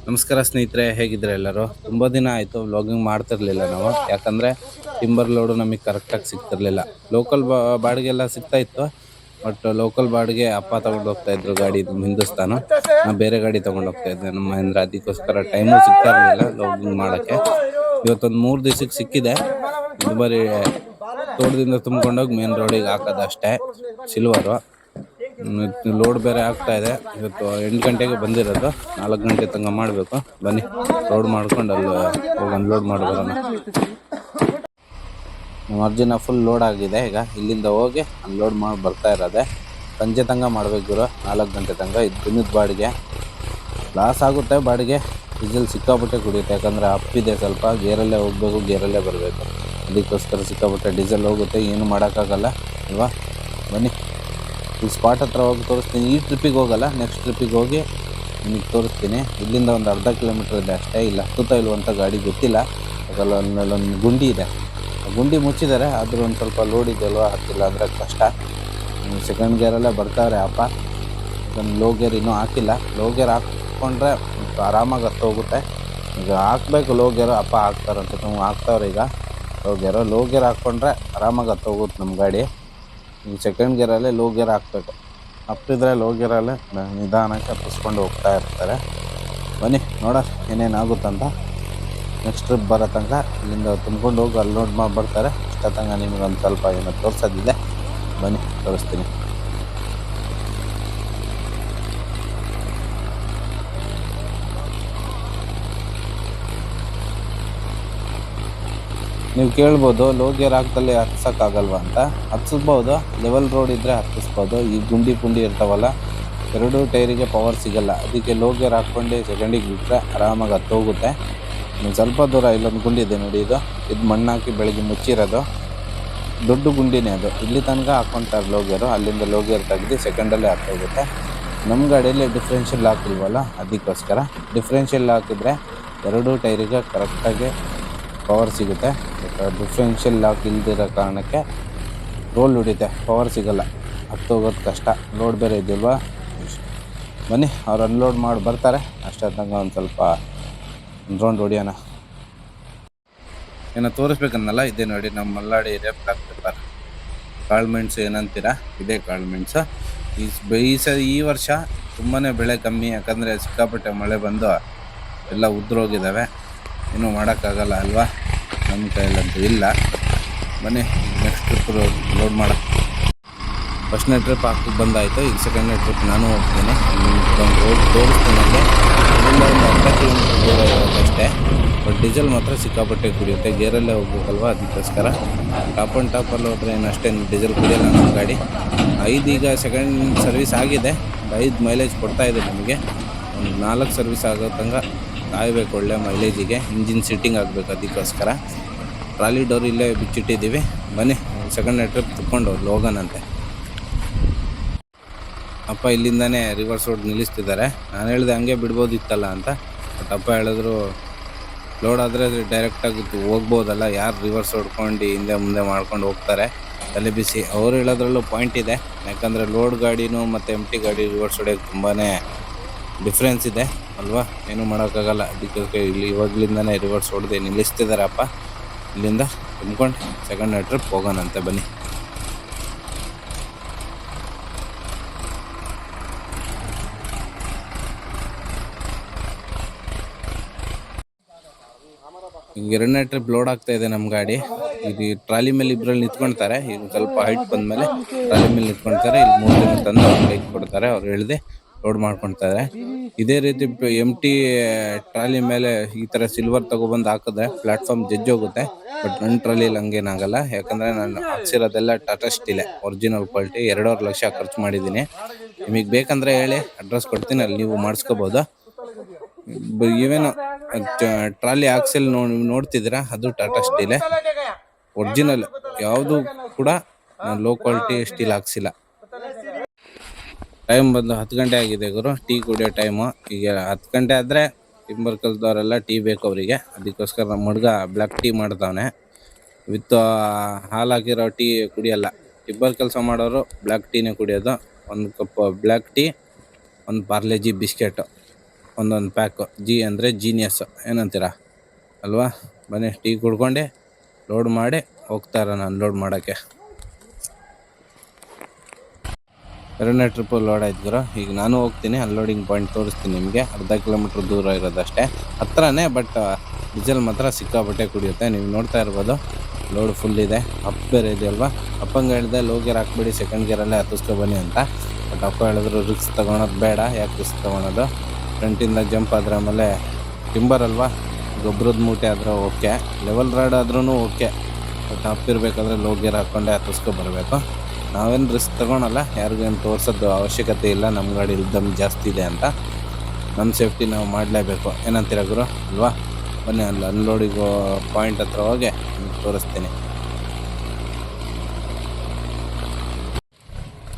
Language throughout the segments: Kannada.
ನಮಸ್ಕಾರ ಸ್ನೇಹಿತರೆ, ಹೇಗಿದ್ರೆ ಎಲ್ಲರೂ? ತುಂಬ ದಿನ ಆಯಿತು ವ್ಲಾಗಿಂಗ್ ಮಾಡ್ತಿರ್ಲಿಲ್ಲ ನಾವು. ಯಾಕಂದರೆ ಟಿಂಬರ್ ಲೋಡು ನಮಗೆ ಕರೆಕ್ಟಾಗಿ ಸಿಗ್ತಿರ್ಲಿಲ್ಲ. ಲೋಕಲ್ ಬಾಡಿಗೆ ಎಲ್ಲ ಸಿಗ್ತಾ ಇತ್ತು. ಬಟ್ ಲೋಕಲ್ ಬಾಡಿಗೆ ಅಪ್ಪ ತೊಗೊಂಡು ಹೋಗ್ತಾ ಇದ್ರು ಗಾಡಿ ಹಿಂದೂಸ್ತಾನು. ನಾನು ಬೇರೆ ಗಾಡಿ ತೊಗೊಂಡು ಹೋಗ್ತಾ ಇದ್ದೆ, ನಮ್ಮ ಮಹೇಂದ್ರ. ಅದಕ್ಕೋಸ್ಕರ ಟೈಮು ಸಿಗ್ತಾ ಇರಲಿಲ್ಲ ವ್ಲಾಗಿಂಗ್ ಮಾಡೋಕ್ಕೆ. ಇವತ್ತೊಂದು 3 ದಿವಸಕ್ಕೆ ಸಿಕ್ಕಿದೆ. ಇದು ಬರೀ ತೋಟದಿಂದ ತುಂಬ್ಕೊಂಡೋಗಿ ಮೇನ್ ರೋಡಿಗೆ ಹಾಕೋದಷ್ಟೇ, ಸಿಲ್ವರು. ಲೋಡ್ ಬೇರೆ ಆಗ್ತಾ ಇದೆ. ಇವತ್ತು 8 ಗಂಟೆಗೆ ಬಂದಿರೋದು, 4 ಗಂಟೆ ತನಕ ಮಾಡಬೇಕು. ಬನ್ನಿ ಲೋಡ್ ಮಾಡ್ಕೊಂಡು ಅಲ್ಲಿ ಹೋಗಿ ಅನ್ಲೋಡ್ ಮಾಡಿ ಬರೋಣ. ನಮ್ಮ ಅರ್ಜಿನ ಫುಲ್ ಲೋಡ್ ಆಗಿದೆ. ಈಗ ಇಲ್ಲಿಂದ ಹೋಗಿ ಅನ್ಲೋಡ್ ಮಾಡಿ ಬರ್ತಾ ಇರೋದೆ. ಸಂಜೆ ತನಕ ಮಾಡ್ಬೇಕು ಗುರು, 4 ಗಂಟೆ ತನಕ. ಇದು ದಿನದ ಬಾಡಿಗೆ ಲಾಸ್ ಆಗುತ್ತೆ. ಬಾಡಿಗೆ ಡೀಸೆಲ್ ಸಿಕ್ಕಾಪಟ್ಟೆ ಕುಡಿಯುತ್ತೆ. ಯಾಕಂದರೆ ಅಪ್ಪಿದೆ ಸ್ವಲ್ಪ, ಗೇರಲ್ಲೇ ಹೋಗಬೇಕು, ಗೇರಲ್ಲೇ ಬರಬೇಕು. ಅದಕ್ಕೋಸ್ಕರ ಸಿಕ್ಕಾಪಟ್ಟೆ ಡೀಸೆಲ್ ಹೋಗುತ್ತೆ. ಏನು ಮಾಡೋಕ್ಕಾಗಲ್ಲ ಅಲ್ವಾ? ಬನ್ನಿ ಈ ಸ್ಪಾಟ್ ಹತ್ರ ಹೋಗಿ ತೋರಿಸ್ತೀನಿ. ಈ ಟ್ರಿಪ್ಪಿಗೆ ಹೋಗಲ್ಲ, ನೆಕ್ಸ್ಟ್ ಟ್ರಿಪ್ಪಿಗೆ ಹೋಗಿ ನಿಮಗೆ ತೋರಿಸ್ತೀನಿ. ಇಲ್ಲಿಂದ ಒಂದು ಅರ್ಧ ಕಿಲೋಮೀಟ್ರ್ ಇದೆ ಅಷ್ಟೇ. ಇಲ್ಲ ಹತ್ತುತ್ತಾ ಇಲ್ವಂತ ಗಾಡಿ ಗೊತ್ತಿಲ್ಲ. ಅದಲ್ಲ ಅಲ್ಲೊಂದು ಗುಂಡಿ ಇದೆ, ಗುಂಡಿ ಮುಚ್ಚಿದ್ದಾರೆ. ಆದರೂ ಒಂದು ಸ್ವಲ್ಪ ಲೋಡ್ ಇದೆಯಲ್ವ, ಹತ್ತಿಲ್ಲ ಅಂದರೆ ಕಷ್ಟ. ಸೆಕೆಂಡ್ ಗೇರಲ್ಲೇ ಬರ್ತಾವ್ರೆ ಅಪ್ಪ. ಇದನ್ನು ಲೋ ಗೇರ್ ಇನ್ನೂ ಹಾಕಿಲ್ಲ. ಲೋ ಗೇರ್ ಹಾಕ್ಕೊಂಡ್ರೆ ಆರಾಮಾಗಿ ಹೋಗುತ್ತೆ. ಈಗ ಹಾಕಬೇಕು ಲೋ ಗೇರು. ಅಪ್ಪ ಹಾಕ್ತಾರಂತೆ, ನಾವು ಹಾಕ್ತಾವ್ರೆ ಈಗ ಲೋ ಗೇರ್ ಹಾಕ್ಕೊಂಡ್ರೆ ಆರಾಮಾಗಿ ಹೋಗುತ್ತೆ ನಮ್ಮ ಗಾಡಿ. ಈ ಸೆಕೆಂಡ್ ಗೇರಲ್ಲೇ ಲೋ ಗೇರ್ ಹಾಕಬೇಕು. ಅಪ್ಪಿದ್ರೆ ಲೋ ಗೇರಲ್ಲೇ ನಿಧಾನಕ್ಕೆ ಹತ್ತಿಸ್ಕೊಂಡು ಹೋಗ್ತಾ ಇರ್ತಾರೆ. ಬನ್ನಿ ನೋಡೋಣ ಏನೇನಾಗುತ್ತಂತ. ನೆಕ್ಸ್ಟ್ ಟ್ರಿಪ್ ಬರೋ ತನಕ ಇಲ್ಲಿಂದ ತುಂಬ್ಕೊಂಡು ಹೋಗಿ ಅಲ್ಲಿ ಲೋಡ್ ಮಾಡಿ ಬರ್ತಾರೆ. ಇಷ್ಟ ತನಕ ನಿಮಗೊಂದು ಸ್ವಲ್ಪ ಏನೋ ತೋರಿಸೋದಿದೆ, ಬನ್ನಿ ತೋರಿಸ್ತೀನಿ. ನೀವು ಕೇಳ್ಬೋದು ಲೋ ಗೇರ್ ಹಾಕ್ದಲ್ಲಿ ಹತ್ಸೋಕ್ಕಾಗಲ್ವ ಅಂತ. ಹತ್ತಿಸ್ಬೋದು, ಲೆವೆಲ್ ರೋಡ್ ಇದ್ದರೆ ಹತ್ತಿಸ್ಬೋದು. ಈ ಗುಂಡಿ ಪುಂಡಿ ಇರ್ತಾವಲ್ಲ, ಎರಡೂ ಟೈರಿಗೆ ಪವರ್ ಸಿಗಲ್ಲ. ಅದಕ್ಕೆ ಲೋ ಗೇರ್ ಹಾಕ್ಕೊಂಡು ಸೆಕೆಂಡಿಗೆ ಬಿಟ್ಟರೆ ಆರಾಮಾಗಿ ಹೋಗುತ್ತೆ. ಸ್ವಲ್ಪ ದೂರ ಇಲ್ಲೊಂದು ಗುಂಡಿ ಇದೆ ನೋಡಿ, ಇದು ಮಣ್ಣು ಹಾಕಿ ಬೆಳಗ್ಗೆ ಮುಚ್ಚಿರೋದು ದೊಡ್ಡ ಗುಂಡಿನೇ ಅದು. ಇಲ್ಲಿ ತನಕ ಹಾಕ್ಕೊಂತಾರೆ ಲೋ ಗೇರು. ಅಲ್ಲಿಂದ ಲೋ ಗೇರ್ ತೆಗೆದು ಸೆಕೆಂಡಲ್ಲೇ ಹೋಗುತ್ತೆ. ನಮ್ಮ ಗಾಡಿಯಲ್ಲಿ ಡಿಫ್ರೆನ್ಷಿಯಲ್ ಹಾಕಿಲ್ವಲ್ಲ, ಅದಕ್ಕೋಸ್ಕರ. ಡಿಫ್ರೆನ್ಷಿಯಲ್ ಹಾಕಿದರೆ ಎರಡೂ ಟೈರಿಗೆ ಕರೆಕ್ಟಾಗಿ ಪವರ್ ಸಿಗುತ್ತೆ. ಡಿಫ್ರೆನ್ಷಿಯಲ್ ಲಾಕ್ ಇಲ್ದಿರೋ ಕಾರಣಕ್ಕೆ ರೋಲ್ ಹೊಡಿತೆ, ಪವರ್ ಸಿಗಲ್ಲ, ಹೋಗೋದು ಕಷ್ಟ. ಲೋಡ್ ಬೇರೆ ಇದೆಯಲ್ವಾ. ಬನ್ನಿ ಅವ್ರು ಅನ್ಲೋಡ್ ಮಾಡಿ ಬರ್ತಾರೆ. ಅಷ್ಟೊತ್ತಂಗ ಒಂದು ಸ್ವಲ್ಪ ರೌಂಡ್ ಹೊಡಿಯೋಣ. ಏನೋ ತೋರಿಸ್ಬೇಕನ್ನಲ್ಲ, ಇದೇ ನೋಡಿ ನಮ್ಮ ಮಲ್ನಾಡಿ ಇದೆ ಬ್ಲಾಕ್ ಪೆಪ್ಪರ್. ಕಾಳು ಮೆಣಸು ಏನಂತೀರಾ, ಇದೇ ಕಾಳು ಮೆಣಸು. ಈ ವರ್ಷ ತುಂಬಾ ಬೆಳೆ ಕಮ್ಮಿ. ಯಾಕಂದರೆ ಸಿಕ್ಕಾಪಟ್ಟೆ ಮಳೆ ಬಂದು ಎಲ್ಲ ಉದ್ರೋಗಿದ್ದಾವೆ. ಏನೂ ಮಾಡೋಕ್ಕಾಗಲ್ಲ ಅಲ್ವಾ, ನಮ್ಮ ಕೈಯಲ್ಲಂತೂ ಇಲ್ಲ. ಬನ್ನಿ ನೆಕ್ಸ್ಟ್ ಟ್ರಿಪ್ ಲೋಡ್ ಮಾಡೋಣ. ಫಸ್ಟ್ನೇ ಟ್ರಿಪ್ ಹಾಕಿ ಬಂದಾಯಿತು. ಈಗ ಸೆಕೆಂಡ್ನೇ ಟ್ರಿಪ್ ನಾನು ಹೋಗ್ತೀನಿ. ಹೋಗಿ ತೋರಿಸ್ತೀನಿ. ಅಲ್ಲೇ ಇಲ್ಲಿಂದ ಒಂದು ಅರ್ಧ ಕಿಲೋಮೀಟ್ರ್ ದೂರ ಇರೋದಷ್ಟೇ. ಬಟ್ ಡೀಸೆಲ್ ಮಾತ್ರ ಸಿಕ್ಕಾಪಟ್ಟೆ ಕುಡಿಯುತ್ತೆ. ಗೇರಲ್ಲೇ ಹೋಗ್ಬೇಕಲ್ವ, ಅದಕ್ಕೋಸ್ಕರ. ಟಾಪ್ ಆ್ಯಂಡ್ ಟಾಪಲ್ಲಿ ಹೋದ್ರೆ ಏನು ಅಷ್ಟೇನು ಡೀಸೆಲ್ ಕುಡಿಯೋಲ್ಲ ನಮ್ಮ ಗಾಡಿ. 5 ಈಗ ಸೆಕೆಂಡ್ ಸರ್ವಿಸ್ ಆಗಿದೆ. 5 ಮೈಲೇಜ್ ಕೊಡ್ತಾಯಿದೆ ನಮಗೆ. ಒಂದು 4 ಸರ್ವಿಸ್ ಆಗೋ ತನಕ ಕಾಯಬೇಕು ಒಳ್ಳೆ ಮೈಲೇಜಿಗೆ. ಇಂಜಿನ್ ಸೀಟಿಂಗ್ ಆಗಬೇಕು, ಅದಕ್ಕೋಸ್ಕರ. ಟ್ರಾಲಿ ಡೋರ್ ಇಲ್ಲೇ ಬಿಚ್ಚಿಟ್ಟಿದ್ದೀವಿ. ಬನ್ನಿ ಸೆಕೆಂಡ್ನೇ ಟ್ರಿಪ್ ತುಕ್ಕೊಂಡು ಹೋಗೋಣಂತೆ. ಅಪ್ಪ ಇಲ್ಲಿಂದನೇ ರಿವರ್ಸ್ ರೋಡ್ ನಿಲ್ಲಿಸ್ತಿದ್ದಾರೆ. ನಾನು ಹೇಳಿದೆ ಹಂಗೆ ಬಿಡ್ಬೋದಿತ್ತಲ್ಲ ಅಂತ. ಬಟ್ ಅಪ್ಪ ಹೇಳಿದ್ರು ಲೋಡ್ ಆದರೆ ಡೈರೆಕ್ಟಾಗಿ ಹೋಗ್ಬೋದಲ್ಲ, ಯಾರು ರಿವರ್ಸ್ ಹೊಡ್ಕೊಂಡು ಹಿಂದೆ ಮುಂದೆ ಮಾಡ್ಕೊಂಡು ಹೋಗ್ತಾರೆ, ತಲೆ ಬಿಸಿ. ಅವ್ರು ಹೇಳೋದ್ರಲ್ಲೂ ಪಾಯಿಂಟ್ ಇದೆ. ಯಾಕಂದರೆ ಲೋಡ್ ಗಾಡಿನೂ ಮತ್ತು ಎಂಟಿ ಗಾಡಿ ರಿವರ್ಸ್ ಹೊಡೆಯೋಕ್ಕೆ ತುಂಬಾ ಡಿಫ್ರೆನ್ಸ್ ಇದೆ ಅಲ್ವಾ. ಏನೂ ಮಾಡೋಕ್ಕಾಗಲ್ಲ. ಅದಕ್ಕೆ ಇಲ್ಲಿ ಇವಾಗಲಿಂದನೇ ರಿವರ್ಸ್ ಹೊಡೆದು ನಿಲ್ಲಿಸ್ತಿದ್ದಾರೆ ಅಪ್ಪ. ಇಲ್ಲಿಂದ ತುಂಬ್ಕೊಂಡು ಸೆಕೆಂಡ್ನೇ ಟ್ರಿಪ್ ಹೋಗೋಣಂತೆ. ಬನ್ನಿ. ಈಗ 2ನೇ ಟ್ರಿಪ್ ಲೋಡ್ ಆಗ್ತಾ ಇದೆ ನಮ್ಮ ಗಾಡಿ. ಇದು ಟ್ರಾಲಿ ಮೇಲೆ ಇಬ್ಬರಲ್ಲಿ ನಿಂತ್ಕೊಳ್ತಾರೆ. ಈಗ ಸ್ವಲ್ಪ ಹೈಟ್ ಬಂದಮೇಲೆ ಟ್ರಾಲಿ ಮೇಲೆ ನಿಂತ್ಕೊಳ್ತಾರೆ. ಇಲ್ಲಿ 3 ದಿನ ತಂದು ಅವ್ರು ಕೈಗೆ ಕೊಡ್ತಾರೆ. ಅವ್ರು ಹೇಳಿದೆ ಲೋಡ್ ಮಾಡ್ಕೊಳ್ತಾರೆ. ಇದೇ ರೀತಿ ಎಂಟಿ ಟ್ರಾಲಿ ಮೇಲೆ ಈ ಥರ ಸಿಲ್ವರ್ ತೊಗೊಬಂದು ಹಾಕಿದ್ರೆ ಪ್ಲಾಟ್ಫಾರ್ಮ್ ಜಜ್ಜೋಗುತ್ತೆ. ಬಟ್ ನನ್ನ ಟ್ರಾಲಿಯಲ್ಲಿ ಹಂಗೇನಾಗಲ್ಲ. ಯಾಕಂದರೆ ನಾನು ಹಾಕ್ಸಿರೋದೆಲ್ಲ ಟಾಟಾ ಸ್ಟೀಲೇ, ಒರಿಜಿನಲ್ ಕ್ವಾಲಿಟಿ. 2.5 ಲಕ್ಷ ಖರ್ಚು ಮಾಡಿದ್ದೀನಿ. ನಿಮಗೆ ಬೇಕಂದರೆ ಹೇಳಿ, ಅಡ್ರೆಸ್ ಕೊಡ್ತೀನಿ, ಅಲ್ಲಿ ನೀವು ಮಾಡಿಸ್ಕೋಬೋದು. ಇವೇನು ಟ್ರಾಲಿ ಆಕ್ಸೆಲ್ ನೋಡ್ತಿದ್ದೀರಾ, ಅದು ಟಾಟಾ ಸ್ಟೀಲೇ, ಒರಿಜಿನಲ್. ಯಾವುದು ಕೂಡ ಲೋ ಕ್ವಾಲಿಟಿ ಸ್ಟೀಲ್ ಹಾಕ್ಸಿಲ್ಲ. ಟೈಮ್ ಬಂದು 10 ಗಂಟೆ ಆಗಿದೆ ಗುರು. ಟೀ ಕುಡಿಯೋ ಟೈಮು. ಈಗ 10 ಗಂಟೆ ಆದರೆ ಟಿಂಬರ್ ಕೆಲಸದವರೆಲ್ಲ ಟೀ ಬೇಕು ಅವರಿಗೆ. ಅದಕ್ಕೋಸ್ಕರ ನಮ್ಮ ಹುಡುಗ ಬ್ಲ್ಯಾಕ್ ಟೀ ಮಾಡ್ತಾವನೆ. ವಿತ್ ಹಾಲು ಹಾಕಿರೋ ಟೀ ಕುಡಿಯೋಲ್ಲ. ಟಿಂಬರ್ ಕೆಲಸ ಮಾಡೋರು ಬ್ಲ್ಯಾಕ್ ಟೀನೇ ಕುಡಿಯೋದು. 1 cup black tea, 1 Parle-G biscuit. ಒಂದೊಂದು ಪ್ಯಾಕು. ಜಿ ಅಂದರೆ ಜೀನಿಯಸ್ ಏನಂತೀರ ಅಲ್ವಾ? ಬನ್ನಿ ಟೀ ಕುಡ್ಕೊಂಡು ಲೋಡ್ ಮಾಡಿ ಹೋಗ್ತಾರ ಅನ್ಲೋಡ್ ಮಾಡೋಕ್ಕೆ. ಎರಡನೇ ಟ್ರಿಪ್ಪು ಲೋಡ್ ಆಯ್ತು ಗುರು. ಈಗ ನಾನು ಹೋಗ್ತೀನಿ, ಅನ್ಲೋಡಿಂಗ್ ಪಾಯಿಂಟ್ ತೋರಿಸ್ತೀನಿ ನಿಮಗೆ. ಅರ್ಧ ಕಿಲೋಮೀಟ್ರ್ ದೂರ ಇರೋದಷ್ಟೇ, ಹತ್ರನೇ. ಬಟ್ ಡೀಸೆಲ್ ಮಾತ್ರ ಸಿಕ್ಕಾಪಟ್ಟೆ ಕುಡಿಯುತ್ತೆ. ನೀವು ನೋಡ್ತಾ ಇರ್ಬೋದು ಲೋಡ್ ಫುಲ್ ಇದೆ. ಅಪ್ ಬೇರೆ ಇದೆಯಲ್ವಾ. ಅಪ್ಪಂಗೆ ಹೇಳಿದೆ ಲೋ ಗೇರ್ ಹಾಕ್ಬೇಡಿ, ಸೆಕೆಂಡ್ ಗೇರಲ್ಲೇ ಹತ್ತಿಸ್ಕೊ ಬನ್ನಿ ಅಂತ. ಬಟ್ ಅಪ್ಪ ಹೇಳಿದ್ರು ರಿಸ್ಕ್ ತೊಗೊಳೋದು ಬೇಡ, ಯಾಕೆ ರಿಸ್ಕ್ ತೊಗೊಳೋದು, ಫ್ರಂಟಿಂದ ಜಂಪ್ ಆದರೆ ಆಮೇಲೆ ಟಿಂಬರ್ ಅಲ್ವಾ, ಗೊಬ್ಬರದ ಮೂಟೆ ಆದರೂ ಓಕೆ, ಲೆವೆಲ್ ರಾಡ್ ಆದ್ರೂ ಓಕೆ. ಬಟ್ ಅಪ್ ಇರಬೇಕಾದ್ರೆ ಲೋ ಗೇರ್ ಹಾಕ್ಕೊಂಡೆ ಹತ್ತಿಸ್ಕೊ ಬರಬೇಕು. ನಾವೇನು ರಿಸ್ಕ್ ತೊಗೊಳಲ್ಲ, ಯಾರಿಗೇನು ತೋರಿಸೋದು ಅವಶ್ಯಕತೆ ಇಲ್ಲ ನಮ್ಮ ಗಾಡಿ ದಮ್ ಜಾಸ್ತಿ ಇದೆ ಅಂತ. ನಮ್ಮ ಸೇಫ್ಟಿ ನಾವು ಮಾಡಲೇಬೇಕು. ಏನಂತೀರ ಗುರು ಅಲ್ವಾ? ಬನ್ನಿ ಅಲ್ಲಿ ಅನ್ಲೋಡಿಗೋ ಪಾಯಿಂಟ್ ಹತ್ರ ಹೋಗಿ ತೋರಿಸ್ತೀನಿ.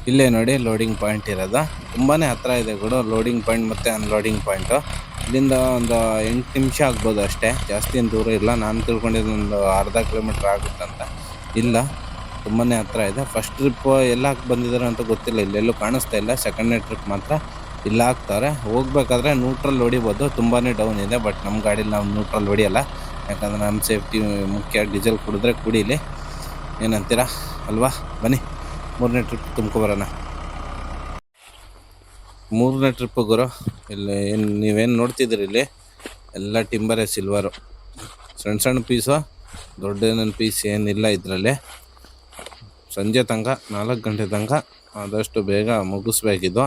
ಇಲ್ಲೇ ನೋಡಿ ಲೋಡಿಂಗ್ ಪಾಯಿಂಟ್ ಇರೋದು. ತುಂಬಾ ಹತ್ರ ಇದೆ ಗುರು ಲೋಡಿಂಗ್ ಪಾಯಿಂಟ್ ಮತ್ತು ಅನ್ಲೋಡಿಂಗ್ ಪಾಯಿಂಟು. ಇಲ್ಲಿಂದ ಒಂದು 8 ನಿಮಿಷ ಆಗ್ಬೋದು ಅಷ್ಟೇ, ಜಾಸ್ತಿ ಏನು ದೂರ ಇಲ್ಲ. ನಾನು ತಿಳ್ಕೊಂಡಿದ್ದು ಒಂದು ಅರ್ಧ ಕಿಲೋಮೀಟ್ರ್ ಆಗುತ್ತಂತ. ಇಲ್ಲ, ತುಂಬಾ ಹತ್ರ ಇದೆ. ಫಸ್ಟ್ ಟ್ರಿಪ್ ಎಲ್ಲ ಬಂದಿದ್ದಾರೆ ಅಂತ ಗೊತ್ತಿಲ್ಲ, ಇಲ್ಲೆಲ್ಲೂ ಕಾಣಿಸ್ತಾ ಇಲ್ಲ. ಸೆಕೆಂಡ್ನೇ ಟ್ರಿಪ್ ಮಾತ್ರ ಇಲ್ಲ ಹಾಕ್ತಾರೆ. ಹೋಗ್ಬೇಕಾದ್ರೆ ನ್ಯೂಟ್ರಲ್ ಹೊಡಿಬೋದು, ತುಂಬಾ ಡೌನ್ ಇದೆ. ಬಟ್ ನಮ್ಮ ಗಾಡೀಲಿ ನಾವು ನ್ಯೂಟ್ರಲ್ ಹೊಡಿಯಲ್ಲ, ಯಾಕಂದರೆ ನಮ್ಮ ಸೇಫ್ಟಿ ಮುಖ್ಯ. ಡೀಸೆಲ್ ಕುಡಿದ್ರೆ ಕುಡೀಲಿ, ಏನಂತೀರ ಅಲ್ವಾ? ಬನ್ನಿ ಮೂರನೇ ಟ್ರಿಪ್ ತುಂಬ್ಕೊಬರೋಣ. ಮೂರನೇ ಟ್ರಿಪ್ಪು ಗುರು. ಇಲ್ಲಿ ನೀವೇನು ನೋಡ್ತಿದ್ದೀರಿ ಇಲ್ಲಿ ಎಲ್ಲ ಟಿಂಬರೇ, ಸಿಲ್ವರು. ಸಣ್ಣ ಸಣ್ಣ ಪೀಸು, ದೊಡ್ಡ ಏನೇನು ಪೀಸ್ ಏನಿಲ್ಲ ಇದರಲ್ಲಿ. ಸಂಜೆ ತನಕ 4 ಗಂಟೆ ತನಕ ಆದಷ್ಟು ಬೇಗ ಮುಗಿಸ್ಬೇಕಿದ್ದು.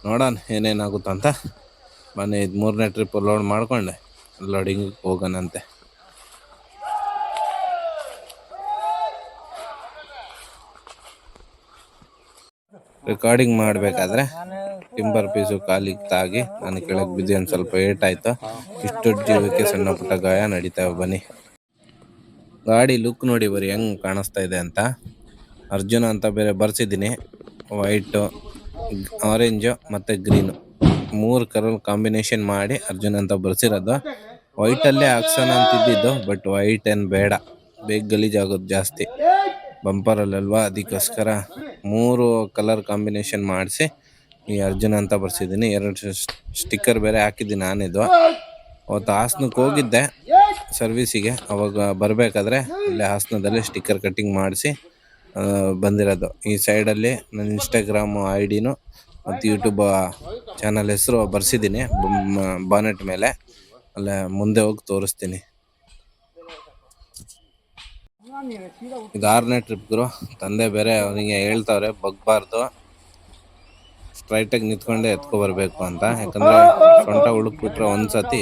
ನೋಡೋಣ ಏನೇನಾಗುತ್ತಂತ. ಬನ್ನಿ ಇದು ಮೂರನೇ ಟ್ರಿಪ್ ಲೋಡ್ ಮಾಡ್ಕೊಂಡೆ ಲೋಡಿಂಗಿಗೆ ಹೋಗೋಣಂತೆ. ರೆಕಾರ್ಡಿಂಗ್ ಮಾಡಬೇಕಾದ್ರೆ ಟಿಂಬರ್ ಪೀಸು ಕಾಲಿಗೆ ತಾಗಿ ನಾನು ಕೆಳಗೆ ಬಿದ್ದು ಒಂದು ಸ್ವಲ್ಪ ಏಟಾಯಿತು. ಇಷ್ಟು ಜೀವಕ್ಕೆ ಸಣ್ಣ ಪುಟ್ಟ ಗಾಯ ನಡೀತಾವೆ. ಬನ್ನಿ ಗಾಡಿ ಲುಕ್ ನೋಡಿ ಬರೀ ಹೆಂಗೆ ಕಾಣಿಸ್ತಾ ಇದೆ ಅಂತ. ಅರ್ಜುನ ಅಂತ ಬೇರೆ ಬರ್ಸಿದ್ದೀನಿ. ವೈಟು, ಆರೆಂಜು ಮತ್ತು ಗ್ರೀನು 3 ಕಲರ್ ಕಾಂಬಿನೇಷನ್ ಮಾಡಿ ಅರ್ಜುನ್ ಅಂತ ಬರ್ಸಿರೋದು. ವೈಟಲ್ಲೇ ಹಾಕ್ಸೋಣ ಅಂತಿದ್ದಿದ್ದು, ಬಟ್ ವೈಟ್ ಏನು ಬೇಡ, ಬೇಗ ಗಲೀಜಾಗೋದು ಜಾಸ್ತಿ ಬಂಪರಲ್ಲಲ್ವಾ. ಅದಕ್ಕೋಸ್ಕರ 3 ಕಲರ್ ಕಾಂಬಿನೇಷನ್ ಮಾಡಿಸಿ ಈ ಅರ್ಜುನ್ ಅಂತ ಬರ್ಸಿದ್ದೀನಿ. 2 ಸ್ಟಿಕ್ಕರ್ ಬೇರೆ ಹಾಕಿದ್ದೀನಿ ನಾನಿದು. ಅವತ್ತು ಹಾಸನಕ್ಕೆ ಹೋಗಿದ್ದೆ ಸರ್ವೀಸಿಗೆ, ಅವಾಗ ಬರಬೇಕಾದ್ರೆ ಅಲ್ಲೇ ಹಾಸನದಲ್ಲಿ ಸ್ಟಿಕ್ಕರ್ ಕಟ್ಟಿಂಗ್ ಮಾಡಿಸಿ ಬಂದಿರೋದು. ಈ ಸೈಡಲ್ಲಿ ನನ್ನ ಇನ್ಸ್ಟಾಗ್ರಾಮ್ ID ಮತ್ತು ಯೂಟ್ಯೂಬ್ ಚಾನಲ್ ಹೆಸರು ಬರ್ಸಿದ್ದೀನಿ ಬಾನೆಟ್ ಮೇಲೆ. ಅಲ್ಲೇ ಮುಂದೆ ಹೋಗಿ ತೋರಿಸ್ತೀನಿ. ಇದು 6ನೇ ಟ್ರಿಪ್ ಗುರು. ತಂದೆ ಬೇರೆ ಅವನಿಗೆ ಹೇಳ್ತಾವ್ರೆ ಬಗ್ಬಾರ್ದು, ಸ್ಟ್ರೈಟಾಗಿ ನಿಂತ್ಕೊಂಡೆ ಎತ್ಕೊಬರ್ಬೇಕು ಅಂತ. ಯಾಕಂದರೆ ಸೊಂಟ ಉಳುಕ್ಬಿಟ್ರೆ ಒಂದ್ಸತಿ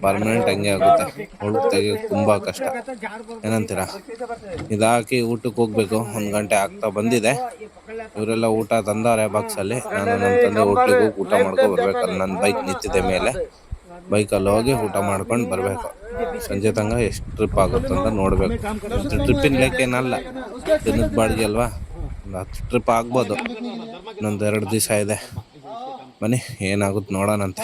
ಪರ್ಮನೆಂಟ್ ಹಂಗೆ ಆಗುತ್ತೆ. ಉಳುಕ್ ತೆಗಿಯೋಕ್ಕೆ ತುಂಬ ಕಷ್ಟ, ಏನಂತೀರ? ಇದಾಕಿ ಊಟಕ್ಕೆ ಹೋಗ್ಬೇಕು. 1 ಗಂಟೆ ಆಗ್ತಾ ಬಂದಿದೆ. ಇವರೆಲ್ಲ ಊಟ ತಂದಾರೆ ಬಾಕ್ಸಲ್ಲಿ. ನಾನು ನಮ್ಮ ತಂದೆ ಹೋಟ್ಲಿಗೆ ಹೋಗಿ ಊಟ ಮಾಡ್ಕೊ ಬರ್ಬೇಕಲ್ಲ. ನನ್ನ ಬೈಕ್ ನಿಂತಿದೆ ಮೇಲೆ, ಬೈಕಲ್ಲಿ ಹೋಗಿ ಊಟ ಮಾಡ್ಕೊಂಡು ಬರಬೇಕು. ಸಂಜೆ ತನಕ ಎಷ್ಟು ಟ್ರಿಪ್ ಆಗುತ್ತೆ ಅಂತ ನೋಡಬೇಕು. ಟ್ರಿಪ್ಪಿನ ಲೆಕ್ಕೇನಲ್ಲ, ದಿನದ ಬಾಡಿಗೆ ಅಲ್ವಾ, ಒಂದು 10 ಟ್ರಿಪ್ ಆಗ್ಬೋದು. ಇನ್ನೊಂದು 2 ದಿವಸ ಇದೆ. ಬನ್ನಿ ಏನಾಗುತ್ತೆ ನೋಡೋಣಂತೆ.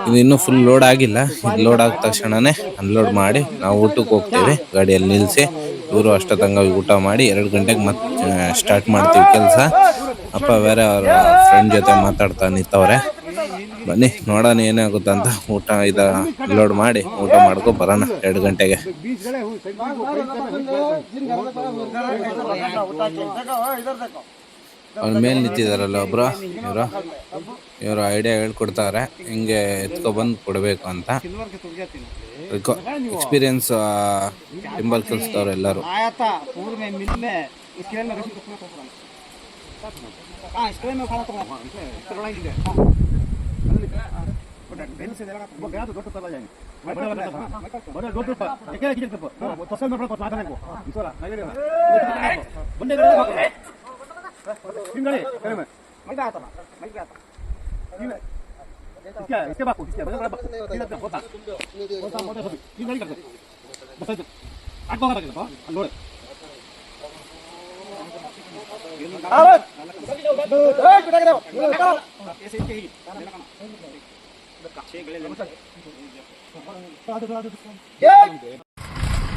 ಇದು ಇನ್ನೂ ಫುಲ್ ಲೋಡ್ ಆಗಿಲ್ಲ. ಇದು ಲೋಡ್ ಆದ ತಕ್ಷಣನೇ ಅನ್ಲೋಡ್ ಮಾಡಿ ನಾವು ಊಟಕ್ಕೆ ಹೋಗ್ತೀವಿ. ಗಾಡಿಯಲ್ಲಿ ನಿಲ್ಲಿಸಿ ಇವರು ಅಷ್ಟೊತ್ತಂಗ ಊಟ ಮಾಡಿ 2 ಗಂಟೆಗೆ ಮತ್ತೆ ಸ್ಟಾರ್ಟ್ ಮಾಡ್ತೀವಿ ಕೆಲಸ. ಅಪ್ಪ ಬೇರೆ ಅವ್ರ ಫ್ರೆಂಡ್ ಜೊತೆ ಮಾತಾಡ್ತಾ ನಿಂತವ್ರೆ. ಬನ್ನಿ ನೋಡೋಣ ಏನಾಗುತ್ತಂತ. ಊಟ ಲೋಡ್ ಮಾಡಿ ಊಟ ಮಾಡ್ಕೊ ಬರೋಣ 2 ಗಂಟೆಗೆ. ಅವ್ರ ಮೇಲೆ ನಿಂತಿದಾರಲ್ಲ ಒಬ್ರು, ಇವರು ಐಡಿಯಾ ಹೇಳ್ಕೊಡ್ತಾರೆ ಹಿಂಗೆ ಎತ್ಕೊಬಂದು ಕೊಡಬೇಕು ಅಂತ. ಎಕ್ಸ್ಪೀರಿಯನ್ಸ್ ಟಿಂಬರ್ ಕಲಿಸ್ತವ್ರು ಎಲ್ಲರೂ.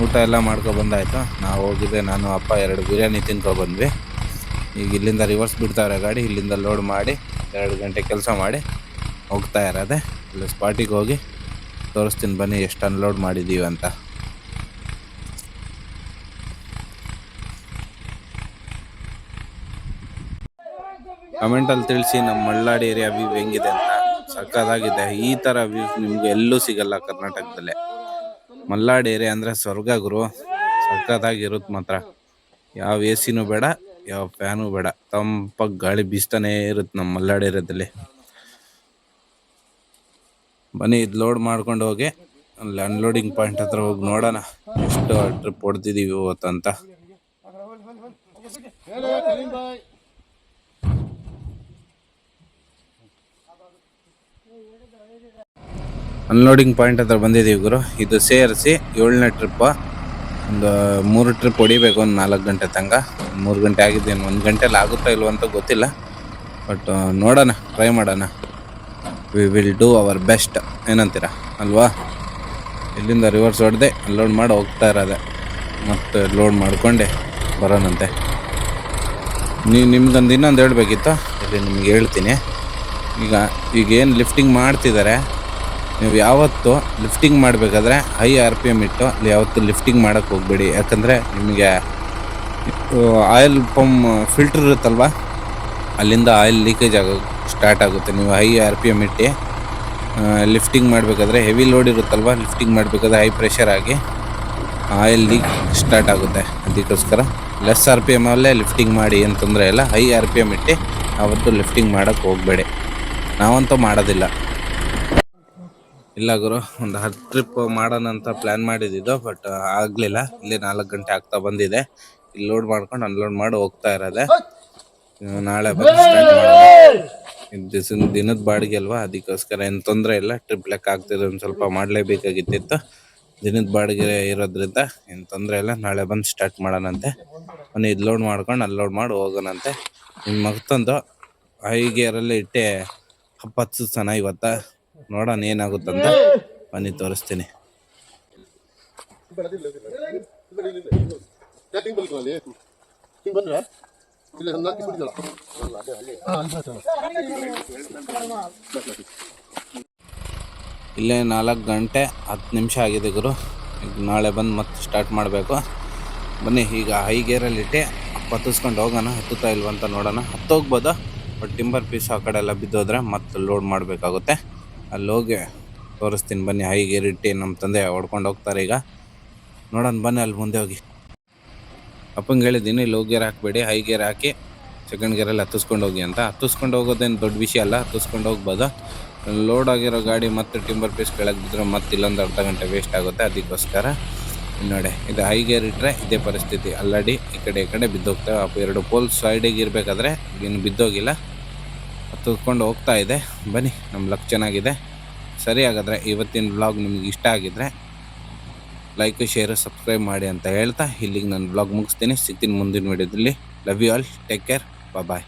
ಊಟ ಎಲ್ಲ ಮಾಡ್ಕೊ ಬಂದಾಯ್ತು. ನಾವು ಹೋಗಿದ್ದೆ, ನಾನು ಅಪ್ಪ 2 ಬಿರಿಯಾನಿ ತಿನ್ಕೊ ಬಂದ್ವಿ. ಈಗ ಇಲ್ಲಿಂದ ರಿವರ್ಸ್ ಬಿಡ್ತಾವ್ರೆ ಗಾಡಿ. ಇಲ್ಲಿಂದ ಲೋಡ್ ಮಾಡಿ 2 ಗಂಟೆ ಕೆಲಸ ಮಾಡಿ ಹೋಗ್ತಾ ಇರೋದೆ. ಇಲ್ಲಿ ಸ್ಪಾಟಿಗೆ ಹೋಗಿ ತೋರಿಸ್ತೀನಿ ಬನ್ನಿ ಎಷ್ಟು ಅನ್ಲೋಡ್ ಮಾಡಿದ್ದೀವಿ ಅಂತ. ಕಮೆಂಟಲ್ಲಿ ತಿಳಿಸಿ ನಮ್ಮ ಮಳ್ಳಾಡಿ ಏರಿಯಾ ವ್ಯೂ ಹೆಂಗಿದೆ ಅಂತ. ಸಕ್ಕತ್ತಾಗಿದೆ. ಈ ಥರ ವ್ಯೂ ನಿಮ್ಗೆ ಎಲ್ಲೂ ಸಿಗಲ್ಲ ಕರ್ನಾಟಕದಲ್ಲೇ. ಮಲ್ನಾಡ್ ಏರಿಯಾ ಅಂದರೆ ಸ್ವರ್ಗ ಗುರು. ಸಕ್ಕತ್ತಾಗಿರುತ್ತೆ ಮಾತ್ರ. ಯಾವ ಎ ಸಿನೂ ಬೇಡ, ಯಾವ ಫ್ಯಾನು ಬೇಡ, ತಂಪಾಗಿ ಗಾಳಿ ಬೀಸ್ತಾನೇ ಇರುತ್ತೆ ನಮ್ಮ ಮಲ್ನಾಡ್ ಏರಿಯಾದಲ್ಲಿ. ಬನ್ನಿ ಇದು ಲೋಡ್ ಮಾಡ್ಕೊಂಡು ಹೋಗಿ ಅಲ್ಲಿ ಅನ್ಲೋಡಿಂಗ್ ಪಾಯಿಂಟ್ ಹತ್ರ ಹೋಗಿ ನೋಡೋಣ ಎಷ್ಟು ಟ್ರಿಪ್ ಹೊಡ್ತಿದ್ದೀವಿ ಇವತ್ತಂತ. ಅನ್ಲೋಡಿಂಗ್ ಪಾಯಿಂಟ್ ಹತ್ರ ಬಂದಿದ್ದೀವಿ ಗುರು. ಇದು ಸೇರಿಸಿ 7ನೇ ಟ್ರಿಪ್. ಒಂದು 3 ಟ್ರಿಪ್ ಹೊಡಿಬೇಕು, ಒಂದು 4 ಗಂಟೆ ತನಕ. 3 ಗಂಟೆ ಆಗಿದ್ದೇನು, 1 ಗಂಟೆಲಿ ಆಗುತ್ತಾ ಇಲ್ವ ಅಂತ ಗೊತ್ತಿಲ್ಲ. ಬಟ್ ನೋಡೋಣ, ಟ್ರೈ ಮಾಡೋಣ. We will do our best, ಏನಂತೀರ ಅಲ್ವಾ? ಇಲ್ಲಿಂದ ರಿವರ್ಸ್ ಹೊಡೆದೆ ಲೋಡ್ ಮಾಡಿ ಹೋಗ್ತಾ ಇರೋದೆ. ಮತ್ತು ಲೋಡ್ ಮಾಡ್ಕೊಂಡೆ ಬರೋಣಂತೆ. ನಿಮ್ಗೊಂದು ಇನ್ನೊಂದು ಹೇಳಬೇಕಿತ್ತು, ಇಲ್ಲಿ ನಿಮ್ಗೆ ಹೇಳ್ತೀನಿ. ಈಗೇನು ಲಿಫ್ಟಿಂಗ್ ಮಾಡ್ತಿದ್ದಾರೆ, ನೀವು ಯಾವತ್ತು ಲಿಫ್ಟಿಂಗ್ ಮಾಡಬೇಕಾದ್ರೆ ಹೈ RPM ಇಟ್ಟು ಅಲ್ಲಿ ಯಾವತ್ತು ಲಿಫ್ಟಿಂಗ್ ಮಾಡೋಕ್ಕೆ ಹೋಗಬೇಡಿ. ಯಾಕಂದರೆ ನಿಮಗೆ ಆಯಿಲ್ ಪಂಪ್ ಫಿಲ್ಟ್ರ್ ಇರುತ್ತಲ್ವ, ಅಲ್ಲಿಂದ ಆಯಿಲ್ ಲೀಕೇಜ್ ಸ್ಟಾರ್ಟ್ ಆಗುತ್ತೆ. ನೀವು ಹೈ RPM ಇಟ್ಟು ಲಿಫ್ಟಿಂಗ್ ಮಾಡಬೇಕಾದ್ರೆ, ಹೆವಿ ಲೋಡ್ ಇರುತ್ತಲ್ವ, ಲಿಫ್ಟಿಂಗ್ ಮಾಡಬೇಕಾದ್ರೆ ಹೈ ಪ್ರೆಷರ್ ಆಗಿ ಆಯಿಲ್ ಲೀಕ್ ಸ್ಟಾರ್ಟ್ ಆಗುತ್ತೆ. ಅದಕ್ಕೋಸ್ಕರ ಲೆಸ್ RPM ಅಲ್ಲೇ ಲಿಫ್ಟಿಂಗ್ ಮಾಡಿ, ಏನು ತೊಂದರೆ ಇಲ್ಲ. ಹೈ RPM ಇಟ್ಟು ಆವತ್ತು ಲಿಫ್ಟಿಂಗ್ ಮಾಡೋಕ್ಕೆ ಹೋಗಬೇಡಿ. ನಾವಂತೂ ಮಾಡೋದಿಲ್ಲ. ಇಲ್ಲ ಗುರು, ಒಂದು 10 ಟ್ರಿಪ್ ಮಾಡೋಣ ಅಂತ ಪ್ಲ್ಯಾನ್ ಮಾಡಿದ್ದು, ಬಟ್ ಆಗಲಿಲ್ಲ. ಇಲ್ಲಿ 4 ಗಂಟೆ ಆಗ್ತಾ ಬಂದಿದೆ. ಇಲ್ಲಿ ಲೋಡ್ ಮಾಡ್ಕೊಂಡು ಅನ್ಲೋಡ್ ಮಾಡಿ ಹೋಗ್ತಾ ಇರೋದೆ. ನಾಳೆ ಬಂದು ಸ್ಟಾರ್ಟ್ ಮಾಡೋಣ. ದಿನದ ಬಾಡಿಗೆ ಅಲ್ವಾ, ಅದಕ್ಕೋಸ್ಕರ ಏನು ತೊಂದರೆ ಇಲ್ಲ. ಟ್ರಿಪ್ ಲೆಕ್ಕ ಆಗ್ತಿದೆ, ಒಂದು ಸ್ವಲ್ಪ ಮಾಡಲೇಬೇಕಾಗಿತ್ತು. ದಿನದ ಬಾಡಿಗೆ ಇರೋದ್ರಿಂದ ಏನು ತೊಂದರೆ ಇಲ್ಲ. ನಾಳೆ ಬಂದು ಸ್ಟಾರ್ಟ್ ಮಾಡೋಣಂತೆ. ಮೊನ್ನೆ ಇದು ಲೋಡ್ ಮಾಡ್ಕೊಂಡು ಅನ್ಲೋಡ್ ಮಾಡಿ ಹೋಗೋಣಂತೆ. ನಿಮ್ಮ ಮಗತ್ತಂದು ಹೈ ಗೇರಲ್ಲಿ ಇಟ್ಟೆ ಹತ್ತುತ್ತಾನ ಇವತ್ತ. ನೋಡೋಣ ಏನಾಗುತ್ತಂತ. ಬನ್ನಿ ತೋರಿಸ್ತೀನಿ. ಇಲ್ಲೇ 4 ಗಂಟೆ 10 ನಿಮಿಷ ಆಗಿದೆ ಗುರು. ಈಗ ನಾಳೆ ಬಂದು ಮತ್ತೆ ಸ್ಟಾರ್ಟ್ ಮಾಡಬೇಕು. ಬನ್ನಿ ಈಗ ಹೈ ಗೇರಲ್ಲಿ ಇಟ್ಟೆ ಹತ್ತಿಸ್ಕೊಂಡು ಹೋಗೋಣ. ಹತ್ತುತ್ತಾ ಇಲ್ವಂತ ನೋಡೋಣ. ಹತ್ತೋಗ್ಬೋದು, ಬಟ್ ಟಿಂಬರ್ ಪೀಸ್ ಆ ಕಡೆ ಎಲ್ಲ ಬಿದ್ದೋದ್ರೆ ಮತ್ತೆ ಲೋಡ್ ಮಾಡಬೇಕಾಗುತ್ತೆ. ಅಲ್ಲಿ ಹೋಗಿ ತೋರಿಸ್ತೀನಿ ಬನ್ನಿ. ಹೈ ಗೇರ್ ಇಟ್ಟು ನಮ್ಮ ತಂದೆ ಹೊಡ್ಕೊಂಡು ಹೋಗ್ತಾರೆ. ಈಗ ನೋಡೋಣ ಬನ್ನಿ ಅಲ್ಲಿ ಮುಂದೆ ಹೋಗಿ. ಅಪ್ಪಂಗೆ ಹೇಳಿದ್ದೀನಿ ಲೋ ಗೇರ್ ಹಾಕಬೇಡಿ, ಹೈ ಗೇರ್ ಹಾಕಿ ಸೆಕೆಂಡ್ ಗೇರಲ್ಲಿ ಹತ್ತಿಸ್ಕೊಂಡು ಹೋಗಿ ಅಂತ. ಹತ್ತಿಸ್ಕೊಂಡು ಹೋಗೋದೇನು ದೊಡ್ಡ ವಿಷಯ ಅಲ್ಲ, ಹತ್ತಿಸ್ಕೊಂಡು ಹೋಗ್ಬೋದು. ಲೋಡ್ ಆಗಿರೋ ಗಾಡಿ ಮತ್ತು ಟಿಂಬರ್ ಪೀಸ್ ಕೆಳಗೆ ಬಿದ್ದರೆ ಮತ್ತೆ ಇಲ್ಲೊಂದು ಅರ್ಧ ಗಂಟೆ ವೇಸ್ಟ್ ಆಗುತ್ತೆ. ಅದಕ್ಕೋಸ್ಕರ ನೋಡಿ, ಇದು ಹೈ ಗೇರ್ ಇಟ್ಟರೆ ಇದೇ ಪರಿಸ್ಥಿತಿ. ಆಲ್ರೆಡಿ ಈ ಕಡೆ ಬಿದ್ದೋಗ್ತವೆ. 2 ಪೋಲ್ ಸೈಡಿಗೆ ಇರಬೇಕಾದ್ರೆ ಏನು ಬಿದ್ದೋಗಿಲ್ಲ, ಹತ್ತಿಸ್ಕೊಂಡು ಹೋಗ್ತಾ ಇದೆ. ಬನ್ನಿ, ನಮ್ಮ ಲಕ್ ಚೆನ್ನಾಗಿದೆ. ಸರಿ, ಹಾಗಾದರೆ ಇವತ್ತಿನ ವ್ಲಾಗ್ ನಿಮ್ಗೆ ಇಷ್ಟ ಆಗಿದ್ರೆ ಲೈಕ್, ಶೇರ್, ಸಬ್ಸ್ಕ್ರೈಬ್ ಮಾಡಿ ಅಂತ ಹೇಳ್ತಾ ಇಲ್ಲಿಗೆ ನಾನು ವ್ಲಾಗ್ ಮುಗಿಸ್ತೀನಿ. ಸಿಗ್ತೀನಿ ಮುಂದಿನ ವಿಡಿಯೋದಲ್ಲಿ. Love you all, take care, bye.